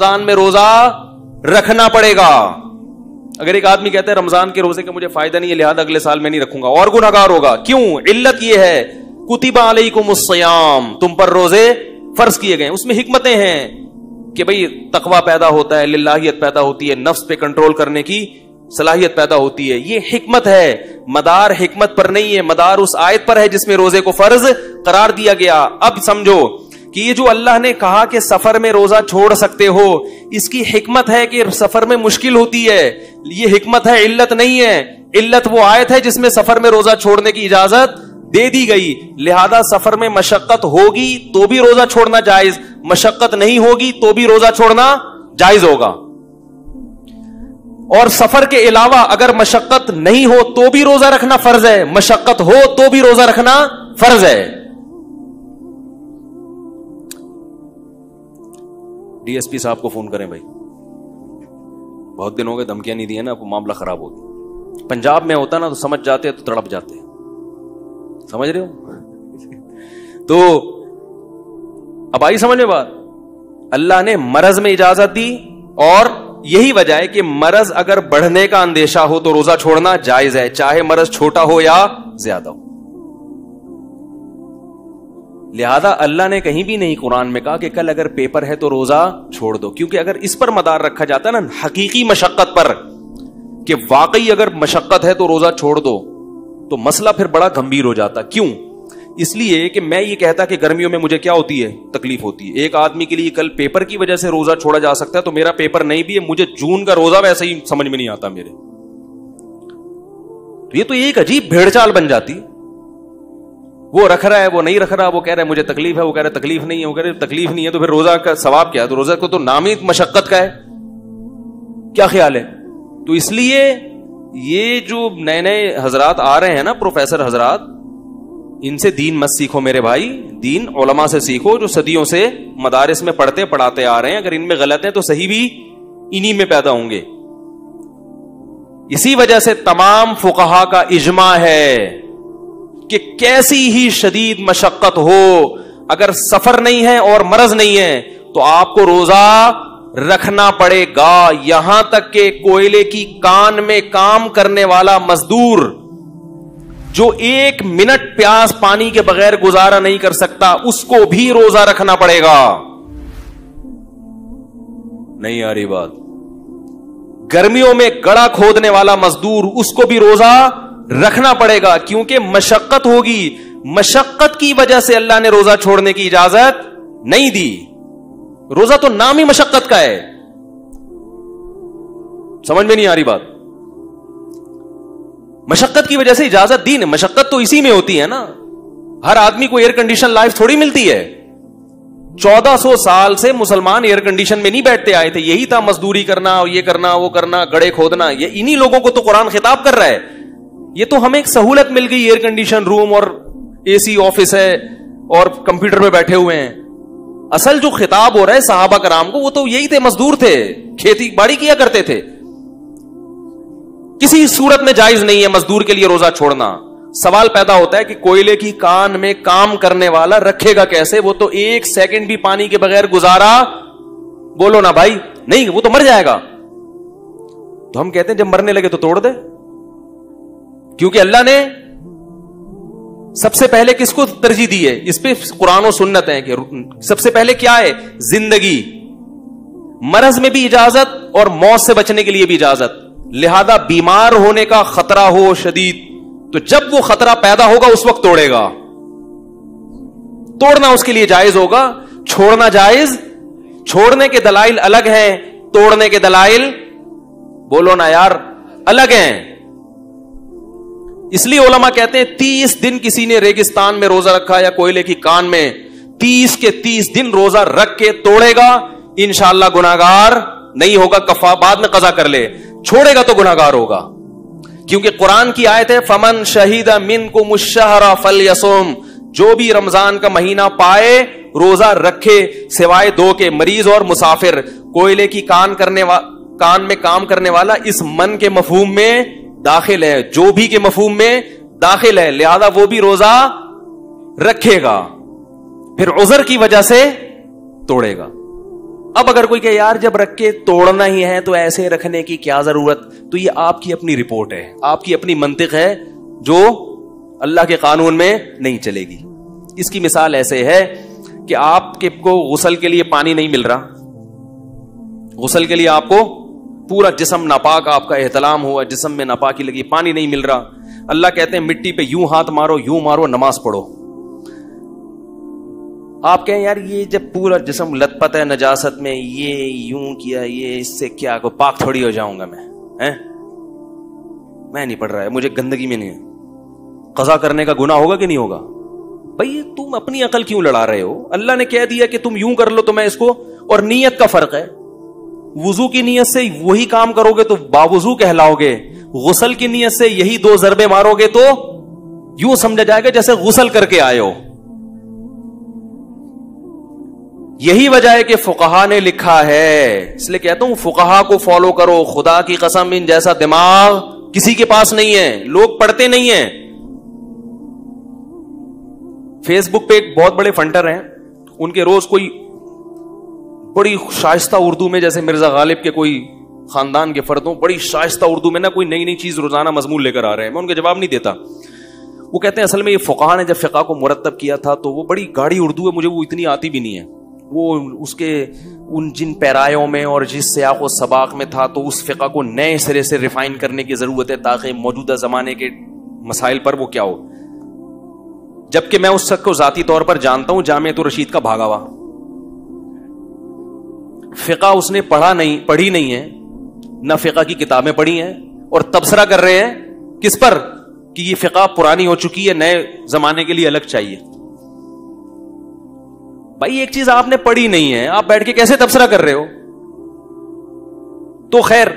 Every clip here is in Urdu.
رمضان میں روزہ رکھنا پڑے گا. اگر ایک آدمی کہتا ہے رمضان کے روزے کا مجھے فائدہ نہیں ہے لہذا اگلے سال میں نہیں رکھوں گا, اور گنہگار ہوگا. کیوں؟ علت یہ ہے کتب علیکم الصیام, تم پر روزے فرض کیے گئے. اس میں حکمتیں ہیں کہ بھئی تقوی پیدا ہوتا ہے, للہیت پیدا ہوتی ہے, نفس پہ کنٹرول کرنے کی صلاحیت پیدا ہوتی ہے. یہ حکمت ہے. مدار حکمت پر نہیں ہے, مدار اس آیت پر ہے جس میں روزے کو فرض قرار دیا گیا. اب سمجھو کہ یہ جو اللہ نے کہا کہ سفر میں روزہ چھوڑ سکتے ہو, اس کی حکمت ہے کہ سفر میں مشکل ہوتی ہے. یہ حکمت ہے, علت نہیں ہے. علت وہ آیت ہے جس میں سفر میں روزہ چھوڑنے کی اجازت دے دی گئی. لہذا سفر میں مشقت ہوگی تو بھی روزہ چھوڑنا جائز, مشقت نہیں ہوگی تو بھی روزہ چھوڑنا جائز ہوگا. اور سفر کے علاوہ اگر مشقت نہیں ہو تو بھی روزہ رکھنا فرض ہے, مشقت ہو تو بھی روزہ رکھنا فرض ہے. ڈی ایس پی صاحب کو فون کریں بھائی, بہت دن ہو گئے, دھمکیاں نہیں دی ہیں نا, معاملہ خراب ہو گیا. پنجاب میں ہوتا نا تو سمجھ جاتے تو تڑپ جاتے, سمجھ رہے ہو؟ تو اب آئی سمجھ میں بات. اللہ نے مرض میں اجازت دی, اور یہی وجہ ہے کہ مرض اگر بڑھنے کا اندیشہ ہو تو روزہ چھوڑنا جائز ہے, چاہے مرض چھوٹا ہو یا زیادہ ہو. لہذا اللہ نے کہیں بھی نہیں قرآن میں کہا کہ کل اگر پیپر ہے تو روزہ چھوڑ دو, کیونکہ اگر اس پر مدار رکھا جاتا ہے نا حقیقی مشقت پر, کہ واقعی اگر مشقت ہے تو روزہ چھوڑ دو, تو مسئلہ پھر بڑا گمبھیر ہو جاتا. کیوں؟ اس لیے کہ میں یہ کہتا کہ گرمیوں میں مجھے کیا ہوتی ہے, تکلیف ہوتی ہے. ایک آدمی کے لیے کل پیپر کی وجہ سے روزہ چھوڑا جا سکتا ہے, تو میرا پیپر نہیں بھی ہے, مجھے جون کا روزہ ویسے ہی سمجھ میں نہیں آتا میرے. تو یہ تو ایک عجیب بھیڑ چال بن جاتی. وہ رکھ رہا ہے, وہ نہیں رکھ رہا, وہ کہہ رہا ہے مجھے تکلیف ہے, وہ کہہ رہا ہے تکلیف نہیں ہے, وہ کہہ رہا ہے تکلیف نہیں ہے, تو پھر روزہ کا ثواب کیا ہے؟ تو روزہ کو تو نام ہی مشقت کا ہے. کیا خیال ہے؟ تو اس لیے یہ جو نئے نئے حضرات آ رہے ہیں نا, پروفیسر حضرات, ان سے دین مت سیکھو میرے بھائی, دین علماء سے سیکھو جو صدیوں سے مدارس میں پڑھتے پڑھاتے آ رہے ہیں. اگر ان میں غلط ہیں تو صحیح بھی انہی میں پیدا ہوں گے. اسی وجہ سے تمام فقہا کا اجماع ہے کہ کیسی ہی شدید مشقت ہو, اگر سفر نہیں ہے اور مرض نہیں ہے تو آپ کو روزہ رکھنا پڑے گا. یہاں تک کہ کوئلے کی کان میں کام کرنے والا مزدور جو 1 منٹ پیاس پانی کے بغیر گزارا نہیں کر سکتا, اس کو بھی روزہ رکھنا پڑے گا. نہیں آ رہی بات؟ گرمیوں میں گڑا کھودنے والا مزدور, اس کو بھی روزہ رکھنا پڑے گا, کیونکہ مشقت ہوگی. مشقت کی وجہ سے اللہ نے روزہ چھوڑنے کی اجازت نہیں دی. روزہ تو نام ہی مشقت کا ہے. سمجھ میں نہیں آ رہی بات؟ مشقت کی وجہ سے اجازت دی. مشقت تو اسی میں ہوتی ہے نا. ہر آدمی کو ایئر کنڈیشن لائف تھوڑی ملتی ہے. 1400 سال سے مسلمان ایئر کنڈیشن میں نہیں بیٹھتے آئے تھے. یہی تھا مزدوری کرنا, یہ کرنا, وہ کرنا, گڑے کھودنا. یہ انہی لوگوں کو تو قرآن خطاب کر رہا ہے. یہ تو ہمیں ایک سہولت مل گئی, ایئر کنڈیشن روم اور اے سی آفس ہے اور کمپیوٹر پہ بیٹھے ہوئے ہیں. اصل جو خطاب ہو رہا ہے صحابہ کرام کو, وہ تو یہی تھے, مزدور تھے, کھیتی باڑی کیا کرتے تھے. کسی صورت میں جائز نہیں ہے مزدور کے لیے روزہ چھوڑنا. سوال پیدا ہوتا ہے کہ کوئلے کی کان میں کام کرنے والا رکھے گا کیسے؟ وہ تو 1 سیکنڈ بھی پانی کے بغیر گزارا, بولو نا بھائی, نہیں, وہ تو مر جائے گا. تو ہم کہتے ہیں جب مرنے لگے تو توڑ دے, کیونکہ اللہ نے سب سے پہلے کس کو ترجیح دی ہے؟ اس پہ قرآن و سنت ہے کہ سب سے پہلے کیا ہے؟ زندگی. مرض میں بھی اجازت اور موت سے بچنے کے لیے بھی اجازت. لہذا بیمار ہونے کا خطرہ ہو شدید, تو جب وہ خطرہ پیدا ہوگا اس وقت توڑے گا. توڑنا اس کے لیے جائز ہوگا, چھوڑنا جائز. چھوڑنے کے دلائل الگ ہیں, توڑنے کے دلائل, بولو نا یار, الگ ہیں. اس لیے علماء کہتے ہیں 30 دن کسی نے ریگستان میں روزہ رکھا یا کوئلے کی کان میں, 30 کے 30 دن روزہ رکھ کے توڑے گا, انشاءاللہ گناہگار نہیں ہوگا. کفا بعد میں قضا کر لے, چھوڑے گا تو گناہگار ہوگا. کیونکہ قرآن کی آیت ہے فمن شہید منکم الشہر فلیصم, جو بھی رمضان کا مہینہ پائے روزہ رکھے, سوائے 2 کے, مریض اور مسافر. کوئلے کی کان میں کام کرنے والا اس من کے مفہوم میں داخل ہے, جو بھی کے مفہوم میں داخل ہے. لہذا وہ بھی روزہ رکھے گا, پھر عذر کی وجہ سے توڑے گا. اب اگر کوئی کہ یار جب رکھ کے توڑنا ہی ہے تو ایسے رکھنے کی کیا ضرورت, تو یہ آپ کی اپنی رپورٹ ہے, آپ کی اپنی منطق ہے جو اللہ کے قانون میں نہیں چلے گی. اس کی مثال ایسے ہے کہ آپ کے کو غسل کے لیے پانی نہیں مل رہا, غسل کے لیے آپ کو پورا جسم ناپاک, آپ کا احتلام ہوا, جسم میں ناپاکی لگی, پانی نہیں مل رہا. اللہ کہتے ہیں مٹی پہ یوں ہاتھ مارو, یوں مارو, نماز پڑھو. آپ کہیں یار یہ جب پورا جسم لت پت ہے نجاست میں, یہ یوں کیا, یہ اس سے کیا کو پاک تھوڑی ہو جاؤں گا میں نہیں پڑھ رہا ہے, مجھے گندگی میں نہیں ہے, قضا کرنے کا گناہ ہوگا کہ نہیں ہوگا؟ بھائی تم اپنی عقل کیوں لڑا رہے ہو؟ اللہ نے کہہ دیا کہ تم یوں کر لو تو میں اس کو, اور نیت کا فرق ہے. وضو کی نیت سے وہی کام کرو گے تو باوضو کہلاؤ گے, غسل کی نیت سے یہی 2 ضربے مارو گے تو یوں سمجھا جائے گا جیسے غسل کر کے آئے ہو. یہی وجہ ہے کہ فقہا نے لکھا ہے, اس لیے کہتا ہوں فقہا کو فالو کرو. خدا کی قسم ان جیسا دماغ کسی کے پاس نہیں ہے, لوگ پڑھتے نہیں ہیں. فیس بک پہ ایک بہت بڑے فنٹر ہیں, ان کے روز کوئی بڑی شائستہ اردو میں, جیسے مرزا غالب کے کوئی خاندان کے فردوں, بڑی شائستہ اردو میں نا کوئی نئی نئی چیز روزانہ مضمون لے کر آ رہے ہیں. میں ان کا جواب نہیں دیتا. وہ کہتے ہیں اصل میں یہ فقہا نے جب فقہ کو مرتب کیا تھا تو وہ بڑی گاڑی اردو ہے, مجھے وہ اتنی آتی بھی نہیں ہے. وہ اس کے ان جن پیرایوں میں اور جس سیاق و سباق میں تھا, تو اس فقہ کو نئے سرے سے ریفائن کرنے کی ضرورت ہے تاکہ موجودہ زمانے کے مسائل پر وہ کیا ہو. جبکہ میں اس شخص کو ذاتی طور پر جانتا ہوں, جامعۃ الرشید کا بھاگا ہوا. فقہ اس نے پڑھی نہیں ہے, نہ فقہ کی کتابیں پڑھی ہیں, اور تبصرہ کر رہے ہیں کس پر کہ یہ فقہ پرانی ہو چکی ہے, نئے زمانے کے لیے الگ چاہیے. بھائی ایک چیز آپ نے پڑھی نہیں ہے, آپ بیٹھ کے کیسے تبصرہ کر رہے ہو؟ تو خیر,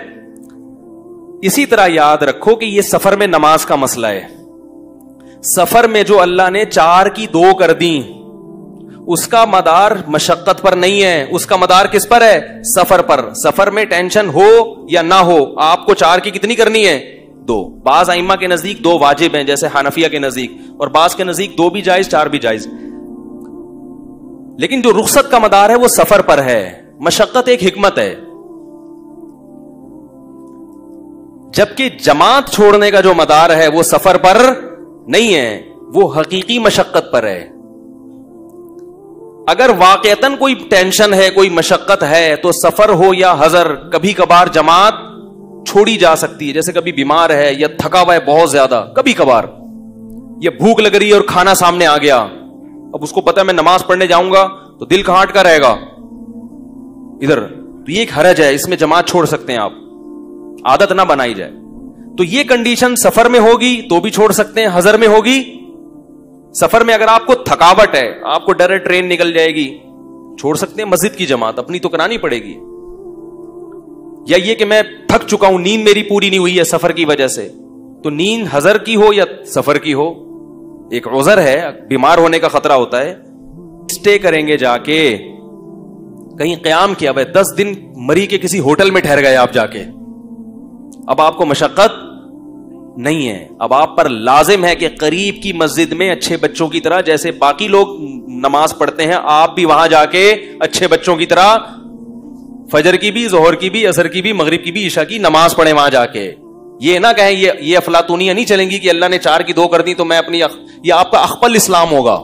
اسی طرح یاد رکھو کہ یہ سفر میں نماز کا مسئلہ ہے. سفر میں جو اللہ نے 4 کی 2 کر دی, اس کا مدار مشقت پر نہیں ہے, اس کا مدار کس پر ہے؟ سفر پر. سفر میں ٹینشن ہو یا نہ ہو, آپ کو 4 کی کتنی کرنی ہے؟ 2. بعض ائمہ کے نزدیک 2 واجب ہیں, جیسے حنفیہ کے نزدیک, اور بعض کے نزدیک 2 بھی جائز, 4 بھی جائز. لیکن جو رخصت کا مدار ہے وہ سفر پر ہے. مشقت ایک حکمت ہے, جبکہ جماعت چھوڑنے کا جو مدار ہے وہ سفر پر نہیں ہے, وہ حقیقی مشقت پر ہے. اگر واقعتاً کوئی ٹینشن ہے, کوئی مشقت ہے, تو سفر ہو یا حضر کبھی کبھار جماعت چھوڑی جا سکتی ہے. جیسے کبھی بیمار ہے یا تھکا ہوا ہے بہت زیادہ, کبھی کبھار, یا بھوک لگ رہی ہے اور کھانا سامنے آ گیا, اب اس کو پتا ہے میں نماز پڑھنے جاؤں گا تو دل کہاں اٹکا رہے گا ادھر, تو یہ ایک حرج ہے, اس میں جماعت چھوڑ سکتے ہیں آپ, عادت نہ بنائی جائے. تو یہ کنڈیشن سفر میں ہوگی تو بھی چھوڑ سکتے ہیں, حضر میں ہوگی. سفر میں اگر آپ کو تھکاوٹ ہے, آپ کو ڈر ہے ٹرین نکل جائے گی, چھوڑ سکتے ہیں مسجد کی جماعت, اپنی تو کرانی پڑے گی. یا یہ کہ میں تھک چکا ہوں, نیند میری پوری نہیں ہوئی ہے سفر کی وجہ سے, تو نیند حضر کی ہو یا سفر کی ہو, ایک عذر ہے, بیمار ہونے کا خطرہ ہوتا ہے, اسٹے کریں گے جا کے, کہیں قیام کیا, بھائی 10 دن مری کے کسی ہوٹل میں ٹھہر گئے آپ جا کے, اب آپ کو مشقت نہیں ہے. اب آپ پر لازم ہے کہ قریب کی مسجد میں اچھے بچوں کی طرح, جیسے باقی لوگ نماز پڑھتے ہیں, آپ بھی وہاں جا کے اچھے بچوں کی طرح فجر کی بھی, ظہر کی بھی, عصر کی بھی, مغرب کی بھی, عشاء کی نماز پڑھیں وہاں جا کے. یہ نہ کہیں یہ افلاطونیاں نہیں چلیں گی کہ اللہ نے 4 کی 2 کر دی تو میں اپنی, یہ آپ کا اخپل اسلام ہوگا.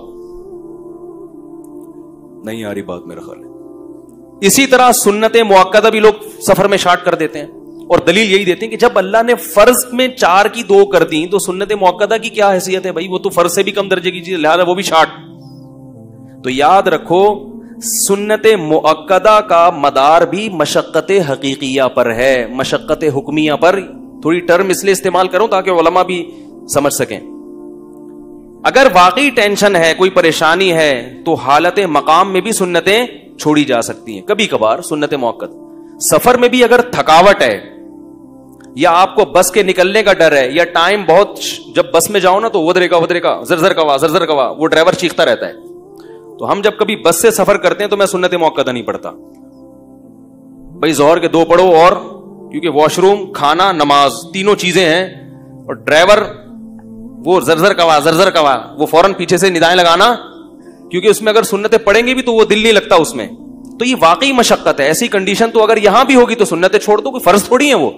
نہیں آ رہی بات میرا خیال ہے. اسی طرح سنت مؤکدہ بھی لوگ سفر میں شارٹ کر دیتے ہیں, اور دلیل یہی دیتے ہیں کہ جب اللہ نے فرض میں 4 کی 2 کر دی تو سنت مؤکدہ کی کیا حیثیت ہے؟ بھائی وہ تو فرض سے بھی کم درجے کی چیز, لہذا وہ بھی شارٹ. تو یاد رکھو سنت مؤکدہ کا مدار بھی مشقت حقیقیہ پر ہے, مشقت حکمیہ پر. تھوڑی ٹرم اس لیے استعمال کروں تاکہ علماء بھی سمجھ سکیں. اگر واقعی ٹینشن ہے, کوئی پریشانی ہے, تو حالت مقام میں بھی سنتیں چھوڑی جا سکتی ہیں کبھی کبھار, سنت مؤکد. سفر میں بھی اگر تھکاوٹ ہے, یا آپ کو بس کے نکلنے کا ڈر ہے, یا ٹائم بہت, جب بس میں جاؤ نا تو ودرے کا زرزر کوا, وہ ڈرائیور چیختا رہتا ہے. تو ہم جب کبھی بس سے سفر کرتے ہیں تو میں سنت مؤکدہ نہیں پڑھتا. بھائی ظہر کے 2 پڑھو, اور کیونکہ واش روم, کھانا, نماز تینوں چیزیں ہیں, اور ڈرائیور وہ زرزر کوا, وہ فوراً پیچھے سے ندائیں لگانا, کیونکہ اس میں اگر سنتیں پڑھیں گے بھی تو وہ دل نہیں لگتا اس میں. تو یہ واقعی مشقت ہے. ایسی کنڈیشن تو اگر یہاں بھی ہوگی تو سنتیں چھوڑ دو, کوئی فرض تھوڑی ہے وہ.